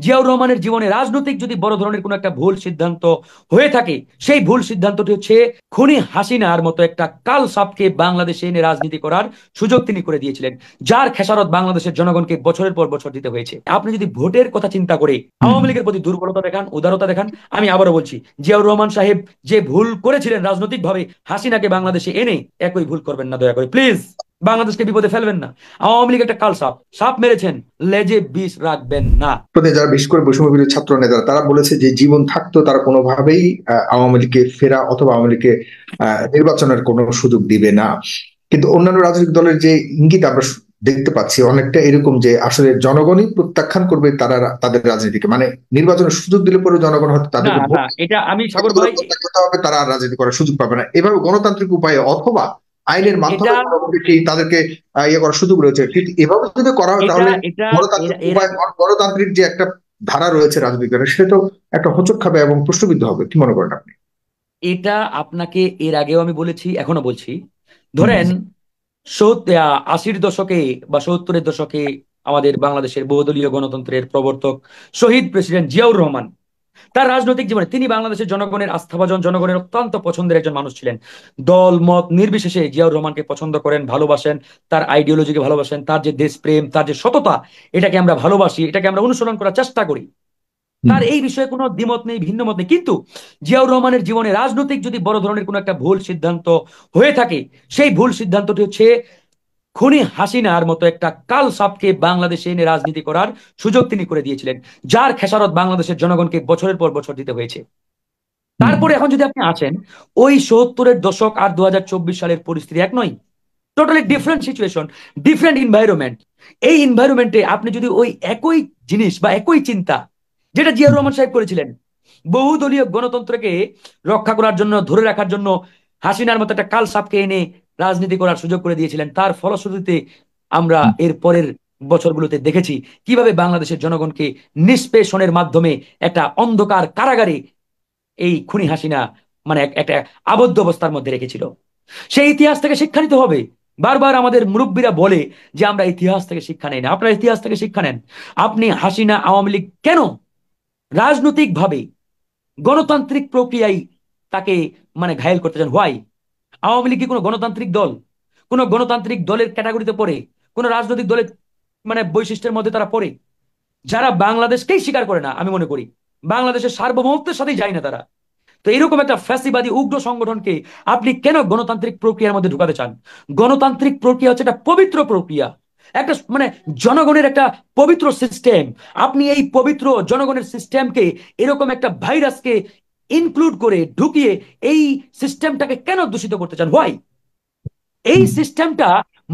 জিয়াউর রহমানের জীবনে রাজনৈতিক যদি বড় ধরনের কোনো একটা ভুল সিদ্ধান্ত হয়ে থাকে, সেই ভুল সিদ্ধান্তটি হচ্ছে খুনি হাসিনার মতো একটা কাল সাপকে বাংলাদেশে এনে রাজনীতি করার সুযোগ তিনি করে দিয়েছিলেন, যার খেসারত বাংলাদেশের জনগণকে বছরের পর বছর দিতে হয়েছে। আপনি যদি ভোটের কথা চিন্তা করে হুম। আওয়ামী লীগের প্রতি দুর্বলতা দেখান, উদারতা দেখান, আমি আবারও বলছি, জিয়াউর রহমান সাহেব যে ভুল করেছিলেন রাজনৈতিকভাবে হাসিনাকে বাংলাদেশে এনে, একই ভুল করবেন না দয়া করে প্লিজ। বাংলাদেশকে বিপদে ফেলবেন না। আওয়ামী লীগ একটা কাল সাপ, সাপ মেরেছেন, লেজে বিষ রাখবেন না। প্রতি যারা বিশেষ করে বৈষম্য বিরোধী ছাত্র নেতারা তারা বলেছে যে জীবন থাকতো তারা কোনোভাবেই আওয়ামী লীগে ফেরা অথবা আওয়ামী লীগকে নির্বাচনের কোনো সুযোগ দিবে না। কিন্তু অন্যান্য রাজনৈতিক দলের যে ইঙ্গিত আমরা দেখতে পাচ্ছি অনেকটা এরকম যে আসলে জনগণই প্রত্যাখ্যান করবে তারা তাদের রাজনীতিকে, মানে নির্বাচনের সুযোগ দিলে পরে জনগণ হয়তো না তাদেরকে ভোট না, এটা আমি সাগর দিলে ভাই, প্রত্যাখ্যাত হবে, তারা আর রাজনীতি করার সুযোগ পাবে না। এভাবে গণতান্ত্রিক উপায়ে অথবা আইনের এটা মাধ্যমে কোনোভাবে কি তাদেরকে ইয়ে করার সুযোগ রয়েছে, কিন্তু এভাবে যদি করা হয় এটা তাহলে এটা গণতান্ত্রিক এর উপায়, গণতান্ত্রিক যে একটা ধারা রয়েছে রাজনীতির সেটা তো একটা হোঁচট খাবে এবং প্রশ্নবিদ্ধ হবে। কি মনে করেন আপনি? এটা আপনাকে এর আগেও আমি বলেছি, এখনো বলছি। হুম। ধরেন আশির দশকে বা সত্তরের দশকে আমাদের বাংলাদেশের বহুদলীয় গণতন্ত্রের প্রবর্তক শহীদ প্রেসিডেন্ট জিয়াউর রহমান, তার রাজনৈতিক জীবনে তিনি বাংলাদেশের জনগণের আস্থাভাজন, জনগণের অত্যন্ত পছন্দের একজন মানুষ ছিলেন। দল মত নির্বিশেষে জিয়াউর রহমানকে পছন্দ করেন, ভালোবাসেন, তার আইডিওলজিকে ভালোবাসেন, তার যে দেশপ্রেম, তার যে সততা, এটাকে আমরা ভালোবাসি, এটাকে আমরা অনুসরণ করার চেষ্টা করি। হুম। তার এই বিষয়ে কোনো দ্বিমত নেই, ভিন্ন মত নেই। কিন্তু জিয়াউর রহমানের জীবনে রাজনৈতিক যদি বড় ধরনের কোনো একটা ভুল সিদ্ধান্ত হয়ে থাকে, সেই ভুল সিদ্ধান্তটি হচ্ছে খুনি হাসিনার মতো একটা কাল সাপকে বাংলাদেশে এনে রাজনীতি করার সুযোগ তিনি করে দিয়েছিলেন, যার খেসারত বাংলাদেশের জনগণকে বছরের পর বছর দিতে হয়েছে। হুম। তারপরে এখন যদি আপনি আসেন, ওই সত্তরের দশক আর 2024 সালের পরিস্থিতি এক নয়, totally different situation, different environment. এই ইনভাইরনমেন্টে আপনি যদি ওই একই জিনিস বা একই চিন্তা, যেটা জিয়াউর রহমান সাহেব করেছিলেন, বহুদলীয় গণতন্ত্রকে রক্ষা করার জন্য, ধরে রাখার জন্য হাসিনার মতো একটা কাল সাপকে এনে রাজনীতি করার সুযোগ করে দিয়েছিলেন, তার ফলশ্রুতিতে আমরা এর পরের বছরগুলোতে দেখেছি কিভাবে বাংলাদেশের জনগণকে নিষ্পেষণের মাধ্যমে একটা অন্ধকার কারাগারে এই খুনি হাসিনা মানে একটা আবদ্ধ অবস্থার মধ্যে রেখেছিল। সেই ইতিহাস থেকে শিক্ষা নিতে হবে। বারবার আমাদের মুরব্বীরা বলে যে আমরা ইতিহাস থেকে শিক্ষা নেই না। আপনারা ইতিহাস থেকে শিক্ষা নেন। আপনি হাসিনা আওয়ামী লীগ কেন রাজনৈতিক ভাবে গণতান্ত্রিক প্রক্রিয়ায় তাকে ঘায়েল করতে চান? হোয়াই? আওয়ামী লীগ কি কোনো গণতান্ত্রিক দল? কোন গণতান্ত্রিক দলের ক্যাটাগরিতে পড়ে? কোন রাজনৈতিক দলের বৈশিষ্ট্যের মধ্যে তারা পড়ে? যারা বাংলাদেশকেই স্বীকার করে না, আমি মনে করি বাংলাদেশের সার্বভৌমত্বের সাথেই যায় না তারা। তো এরকম একটা ফ্যাসিবাদী উগ্র সংগঠনকে আপনি কেন গণতান্ত্রিক প্রক্রিয়ার মধ্যে ঢুকাতে চান? গণতান্ত্রিক প্রক্রিয়া হচ্ছে একটা পবিত্র প্রক্রিয়া, একটা জনগণের একটা পবিত্র সিস্টেম। আপনি এই পবিত্র জনগণের সিস্টেমকে এরকম একটা ভাইরাসকে ইনক্লুড করে ঢুকিয়ে এই সিস্টেমটাকে কেন দূষিত করতে চান? হোয়াই? এই হুম। সিস্টেমটা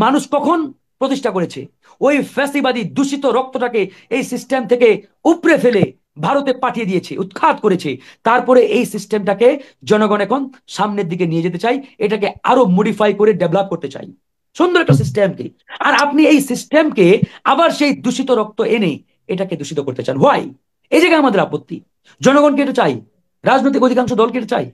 মানুষ কখন প্রতিষ্ঠা করেছে? ওই ফ্যাসিবাদী দূষিত রক্তটাকে এই সিস্টেম থেকে উপড়ে ফেলে ভারতে পাঠিয়ে দিয়েছে, উৎখাত করেছে। তারপরে এই সিস্টেমটাকে জনগণ এখন সামনের দিকে নিয়ে যেতে চাই, এটাকে আরো মডিফাই করে ডেভেলপ করতে চাই, সুন্দর একটা সিস্টেমকে। আর আপনি এই সিস্টেমকে আবার সেই দূষিত রক্ত এনে এটাকে দূষিত করতে চান। হোয়াই? এই জায়গায় আমাদের আপত্তি। জনগণকে এটা চাই, রাজনৈতিক অধিকাংশ দলকে এটা চাই।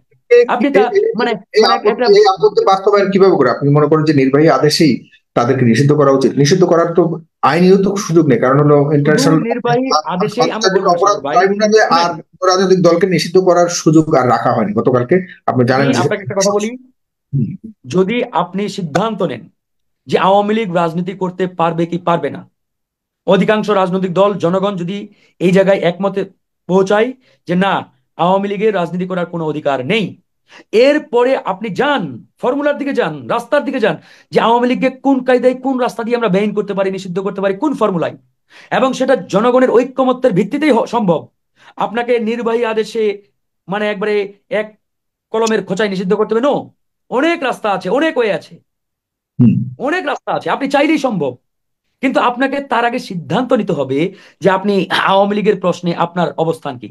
আপনি এটা মানে মানে একটা এই আপত্তি বাস্তবায়ন কিভাবে করে? আপনি মনে করেন যে নির্বাহী আদেশেই তাদেরকে নিষিদ্ধ করা উচিত? নিষিদ্ধ করার তো আইনিও তো সুযোগ নেই, কারণ হলো শুধু ইন্টারন্যাশনাল নির্বাহী আদেশেই আমরা আন্তর্জাতিক বলবো না অপরাধ সাগর ভাই, ট্রাইব্যুনালে শুনেন। আর কোনো রাজনৈতিক দলকে নিষিদ্ধ করার সুযোগ আর রাখা হয়নি গতকালকে। আপনি আমি জানেন যে আপনাকে একটা কথা বলি, হুম। যদি আপনি সিদ্ধান্ত নেন যে আওয়ামী লীগ রাজনীতি করতে পারবে কি পারবে না, অধিকাংশ রাজনৈতিক দল, জনগণ যদি এই জায়গায় একমতে পৌঁছায় যে না, আওয়ামী লীগের রাজনীতি করার কোনো অধিকার নেই, এরপরে আপনি যান, ফর্মুলার দিকে যান, রাস্তার দিকে যান, যে আওয়ামী লীগকে কোন কায়দায়, কোন রাস্তা দিয়ে আমরা বেইন করতে পারি, নিষিদ্ধ করতে পারি, কোন ফর্মুলায়। এবং সেটা জনগণের ঐক্যমত্যের ভিত্তিতেই সম্ভব। আপনাকে নির্বাহী আদেশে একবারে এক কলমের খোঁচায় নিষিদ্ধ করতে হবে নো। অনেক রাস্তা আছে, অনেক ওয়ে আছে, হুম। অনেক রাস্তা আছে, আপনি চাইলেই সম্ভব। কিন্তু আপনাকে তার আগে সিদ্ধান্ত নিতে হবে যে আপনি আওয়ামী লীগের প্রশ্নে আপনার অবস্থান কি।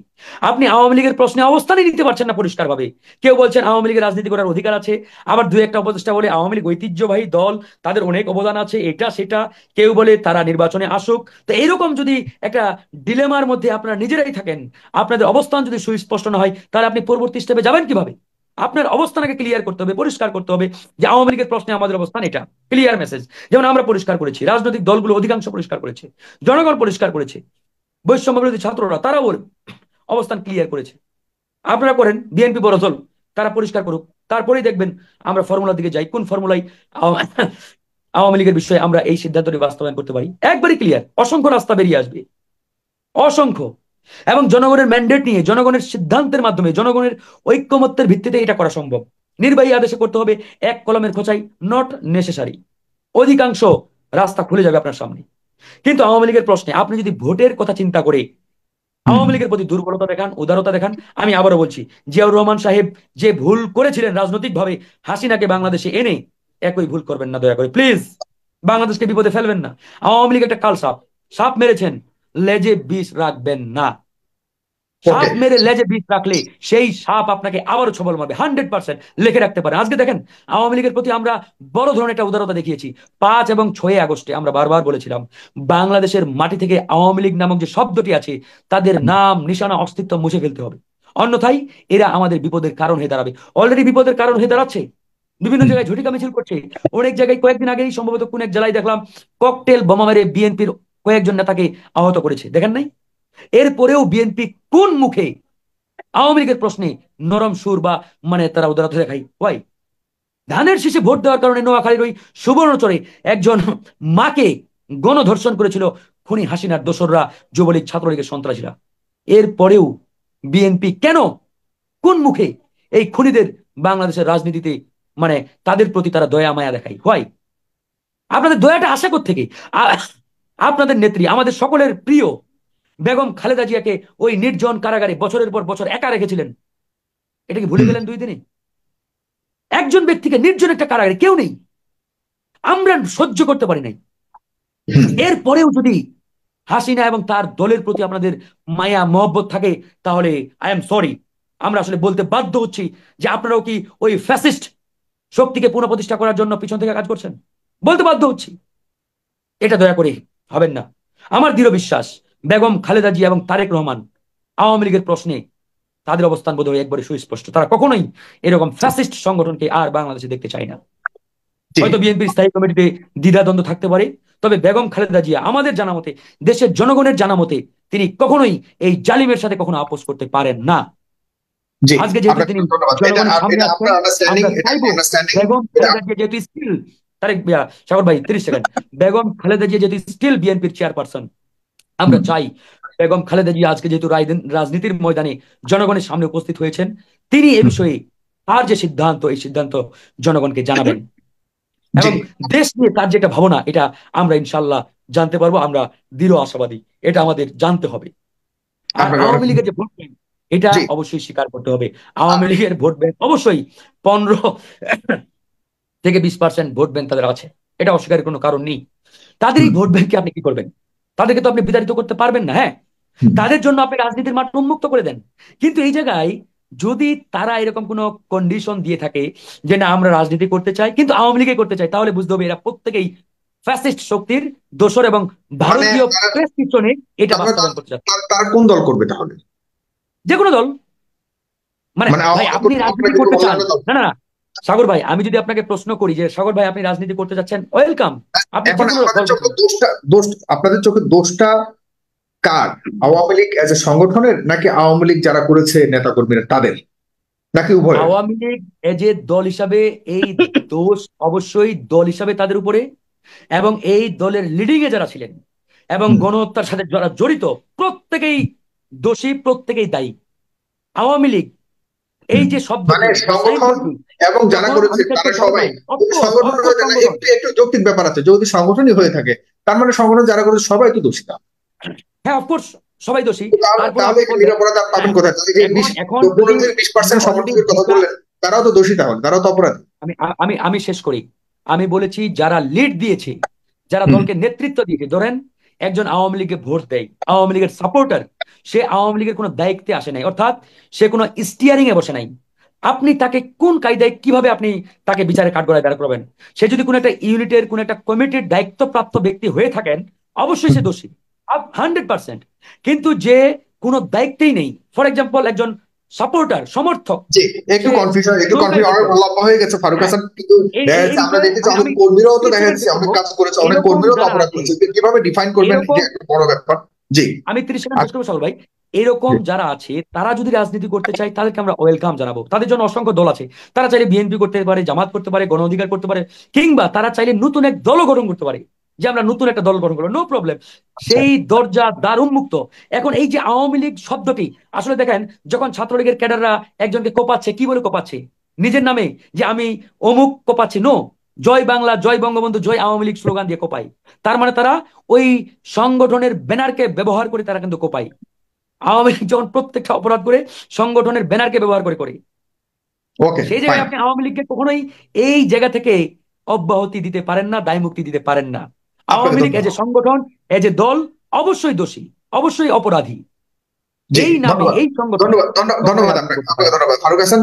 আপনি আওয়ামী লীগের প্রশ্নে অবস্থানই নিতে পারছেন না পরিষ্কার ভাবে। কেউ বলছেন আওয়ামী লীগের রাজনীতি করার অধিকার আছে, আবার দু একটা উপদেষ্টা বলে আওয়ামী লীগ ঐতিহ্যবাহী দল, তাদের অনেক অবদান আছে, এটা সেটা। কেউ বলে তারা নির্বাচনে আসুক। তো এইরকম যদি একটা ডিলেমার মধ্যে আপনারা নিজেরাই থাকেন, আপনাদের অবস্থান যদি সুস্পষ্ট না হয়, তাহলে আপনি পরবর্তী স্টেপে যাবেন কিভাবে? আপনার অবস্থানকে ক্লিয়ার করতে হবে, পরিষ্কার করতে হবে যে আওয়ামী লীগের প্রশ্নে আমাদের অবস্থান এটা, ক্লিয়ার মেসেজ। যেমন আমরা পরিষ্কার করেছি, রাজনৈতিক দলগুলো অধিকাংশ পরিষ্কার করেছে, জনগণ পরিষ্কার করেছে। বৈষম্য বিরোধী ছাত্ররা তারা বলে অবস্থান ক্লিয়ার করেছে। আপনারা করেন, বিএনপি বড় দল, তারা পরিষ্কার করুক, তারপরেই দেখবেন আমরা ফর্মুলার দিকে যাই, কোন ফর্মুলায় আওয়ামী লীগের বিষয়ে আমরা এই সিদ্ধান্তটি বাস্তবায়ন করতে পারি। একবারই ক্লিয়ার, অসংখ্য রাস্তা বেরিয়ে আসবে, অসংখ্য। এবং জনগণের ম্যান্ডেট নিয়ে, জনগণের সিদ্ধান্তের মাধ্যমে, জনগণের ঐক্যমত্যের ভিত্তিতে এটা করা সম্ভব। নির্বাহী আদেশে করতে হবে এক কলমের খোঁচাই, নট নেসেসারি। অধিকাংশ রাস্তা খুলে যাবে আপনার সামনে। কিন্তু আওয়ামী লীগের প্রশ্নে আপনি যদি ভোটের কথা চিন্তা করে আওয়ামী লীগের প্রতি দুর্বলতা দেখান, উদারতা দেখান, আমি আবারও বলছি, জিয়াউর রহমান সাহেব যে ভুল করেছিলেন রাজনৈতিকভাবে হাসিনাকে বাংলাদেশে এনে, একই ভুল করবেন না দয়া করে প্লিজ। বাংলাদেশকে বিপদে ফেলবেন না। আওয়ামী লীগ একটা কাল সাপ, সাপ মেরেছেন, লেজে বিষ রাখবেন না। ওকে। সাপ মেরে লেজে বিষ রাখলে সেই সাপ আপনাকে আবারও ছবল মারবে, 100% লিখে রাখতে পারেন। আজকে দেখেন আওয়ামী লীগের প্রতি আমরা বড় ধরনের একটা উদারতা দেখিয়েছি। 5 এবং 6 আগস্টে আমরা বারবার বলেছিলাম বাংলাদেশের মাটি থেকে আওয়ামী লীগ নামক যে শব্দটি আছে তাদের নাম নিশানা অস্তিত্ব মুছে ফেলতে হবে, অন্যথায় এরা আমাদের বিপদের কারণ হয়ে দাঁড়াবে। অলরেডি বিপদের কারণ হয়ে দাঁড়াচ্ছে, বিভিন্ন জায়গায় ঝটিকা মিছিল করছে। অনেক জায়গায় কয়েকদিন আগেই সম্ভবত কোন এক জেলায় দেখলাম ককটেল বোমা মেরে বিএনপির কয়েকজন নেতাকে আহত করেছে, দেখেন নাই? এরপরেও বিএনপি কোন মুখে আওয়ামী লীগের প্রশ্নে নরম সুর বা তারা উদারতা দেখায়? ওয়াই? ধানের শীষে ভোট দেওয়ার কারণে নোয়াখালীর ওই সুবর্ণচরে একজন মাকে গণধর্ষণ করেছিল খুনি হাসিনার দোসররা, যুবলীগ ছাত্রলীগের সন্ত্রাসীরা। এরপরেও বিএনপি কেন, কোন মুখে এই খুনিদের বাংলাদেশের রাজনীতিতে তাদের প্রতি তারা দয়া মায়া দেখায়? হয় আপনাদের দয়াটা আশা থেকে? আপনাদের নেত্রী, আমাদের সকলের প্রিয় বেগম খালেদা জিয়াকে ওই নির্জন কারাগারে বছরের পর বছর একা রেখেছিলেন, এটা কি ভুলে গেলেন 2 দিনে? একজন ব্যক্তিকে নির্জন একটা কারাগারে, কেউ নেই, আমরা সহ্য করতে পারি নাই। এরপরেও যদি হাসিনা এবং তার দলের প্রতি আপনাদের মায়া মহব্বত থাকে, তাহলে আই এম সরি, আমরা আসলে বলতে বাধ্য হচ্ছি যে আপনারাও কি ওই ফ্যাসিস্ট শক্তিকে পুনঃপ্রতিষ্ঠা করার জন্য পিছন থেকে কাজ করছেন? বলতে বাধ্য হচ্ছি, এটা দয়া করে হবেন না। আমার দৃঢ় বিশ্বাস বেগম খালেদা জিয়া এবং তারেক রহমান আওয়ামী লীগের প্রশ্নে তাদের অবস্থান বোধ হয় একবারে সুস্পষ্ট, তারা কখনোই এরকম ফ্যাসিস্ট সংগঠনকে আর বাংলাদেশে দেখতে চায় না। হয়তো বিএনপির স্থায়ী কমিটিতে দ্বিধাদ্বন্দ্ব থাকতে পারে, তবে বেগম খালেদা জিয়া আমাদের জানা মতে, দেশের জনগণের জানা মতে, তিনি কখনোই এই জালিমের সাথে কখনো আপোষ করতে পারেন না। আজকে যেহেতু তিনি জনগণের সামনে আসছেন, আমরা চাইবো বেগম খালেদা জিয়া যেহেতু স্টিল, তারেক সাগর ভাই 30 সেকেন্ড, বেগম খালেদা জিয়া যেহেতু স্টিল বিএনপির চেয়ারপারসন, আমরা চাই বেগম খালেদা জিয়া আজকে যেহেতু রাজনীতির ময়দানে জনগণের সামনে উপস্থিত হয়েছেন, তিনি এ বিষয়ে তার যে সিদ্ধান্ত, এই সিদ্ধান্ত জনগণকে জানাবেন। এবং দেশ নিয়ে তার যেটা ভাবনা, এটা আমরা ইনশাল্লাহ জানতে পারবো। আমরা দৃঢ় আশাবাদী, এটা আমাদের জানতে হবে। আর আওয়ামী লীগের যে ভোট ব্যাংক, এটা অবশ্যই স্বীকার করতে হবে। আওয়ামী লীগের ভোট ব্যাংক অবশ্যই 15 থেকে 20% ভোট ব্যাংক তাদের আছে, এটা অস্বীকারের কোনো কারণ নেই। তাদের এই ভোট ব্যাংককে আপনি কি করবেন? তাদেরকে তো আপনি বিতাড়িত করতে পারবেন না। হ্যাঁ, তাদের জন্য আপনি রাজনীতির মাঠ উন্মুক্ত করে দেন। কিন্তু এই জায়গায় যদি তারা এরকম কোনো কন্ডিশন দিয়ে থাকে যে না আমরা রাজনীতি করতে চাই কিন্তু আওয়ামী লীগে করতে চাই, তাহলে বুঝতে হবে এরা প্রত্যেকেই ফ্যাসিস্ট শক্তির দোসর এবং ভারতীয় প্রেসক্রিপশনে এটা বাস্তবায়ন করতে চায়। তার কোন দল করবে তাহলে? যে কোনো দল। ভাই আপনি রাজনীতি করতে চান, না না সাগর ভাই, আমি যদি আপনাকে প্রশ্ন করি যে সাগর ভাই আপনি রাজনীতি করতে যাচ্ছেন, ওয়েলকাম। আপনাদের চোখে দোষটা কার? আওয়ামী লীগ এজ এ সংগঠনের, নাকি আওয়ামী লীগ যারা করেছে নেতা কর্মীরা তাদের, নাকি উভয়? আওয়ামী লীগ এজ এ দল হিসাবে এই দোষ অবশ্যই দল হিসাবে তাদের উপরে, এবং এই দলের লিডিং এ যারা ছিলেন এবং গণহত্যার সাথে যারা জড়িত, প্রত্যেকেই দোষী, প্রত্যেকেই দায়ী। আওয়ামী লীগ এই যে শব্দ সংগঠন এবং যারা করেছে তারা সবাই সংগঠন, একটু যৌক্তিক ব্যাপার আছে, যদি সংগঠনই হয়ে থাকে তার মানে সংগঠন যারা করেছে সবাই তো দোষী। হ্যাঁ অফকোর্স সবাই দোষী। তারাও তো দোষী, তাহলে তারাও তো অপরাধী। আমি শেষ করি। আমি বলেছি যারা লিড দিয়েছে, যারা দলকে নেতৃত্ব দিয়েছে, ধরেন একজন আওয়ামী লীগে ভোট দেয়, আওয়ামী লীগের সাপোর্টার, সে আওয়ামী লীগের কোনো দায়িত্বে আসে নাই, অর্থাৎ সে কোনো স্টিয়ারিং এ বসে নাই। আপনি তাকে কোন কায়দায় কিভাবে আপনি তাকে বিচারে কাঠগড়ায় দাঁড় করবেন? সে যদি কোনো একটা ইউনিটের, কোনো একটা কমিটির দায়িত্বপ্রাপ্ত ব্যক্তি হয়ে থাকেন, অবশ্যই সে দোষী 100%। কিন্তু যে কোনো দায়িত্বেই নেই, ফর এক্সাম্পল একজন সাপোর্টার, সমর্থক, একটু কনফিউশন হয়ে গেছে ফারুক হাসান, কিন্তু আমরা দেখেছি অনেক কর্মীরাও তো দেখা যাচ্ছে অনেক কাজ করেছে, অনেক কর্মীরাও তো অপরাধ করেছে, কিভাবে ডিফাইন করবেন? এটা একটা বড় ব্যাপার। জি। আমি 30 সেকেন্ড শেষ আচ্ছা, করবো সাগর ভাই। এরকম জি, যারা আছে তারা যদি রাজনীতি করতে চায় তাদেরকে আমরা ওয়েলকাম জানাবো। তাদের জন্য অসংখ্য দল আছে। তারা চাইলে বিএনপি করতে পারে, জামাত করতে পারে, গণ অধিকার করতে পারে, কিংবা তারা চাইলে নতুন এক দল গঠন করতে পারে, যে আমরা নতুন একটা দল গঠন করবো, নো প্রবলেম। আচ্ছা, সেই দরজা দ্বার উন্মুক্ত। এখন এই যে আওয়ামী লীগ শব্দটি, আসলে দেখেন, যখন ছাত্রলীগের ক্যাডাররা একজনকে কোপাচ্ছে, কি বলে কোপাচ্ছে? নিজের নামে, যে আমি অমুক কোপাচ্ছি, নো, জয় বাংলা, জয় বঙ্গবন্ধু, জয় আওয়ামী লীগ স্লোগান দিয়ে কোপাই। তার মানে তারা ওই সংগঠনের ব্যানারকে ব্যবহার করে তারা কিন্তু কোপায়। আওয়ামী লীগ যখন প্রত্যেকটা অপরাধ করে সংগঠনের ব্যানারকে ব্যবহার করে করে, ওকে, সেই ফাইন। জায়গায় আপনি আওয়ামী লীগকে কখনোই এই জায়গা থেকে অব্যাহতি দিতে পারেন না, দায় মুক্তি দিতে পারেন না। আপনাকে আওয়ামী লীগ এজ এ ধন্যবাদ। সংগঠন, এজ এ দল, অবশ্যই দোষী, অবশ্যই অপরাধী। জি, এই নামে, ধন্যবাদ। এই সংগঠনে ধন্যবাদ, ধন্যবাদ কখনোই ধন্যবাদ রাজনীতি আপনাকে, করতে পারে না। ধন্যবাদ ফারুক হাসান।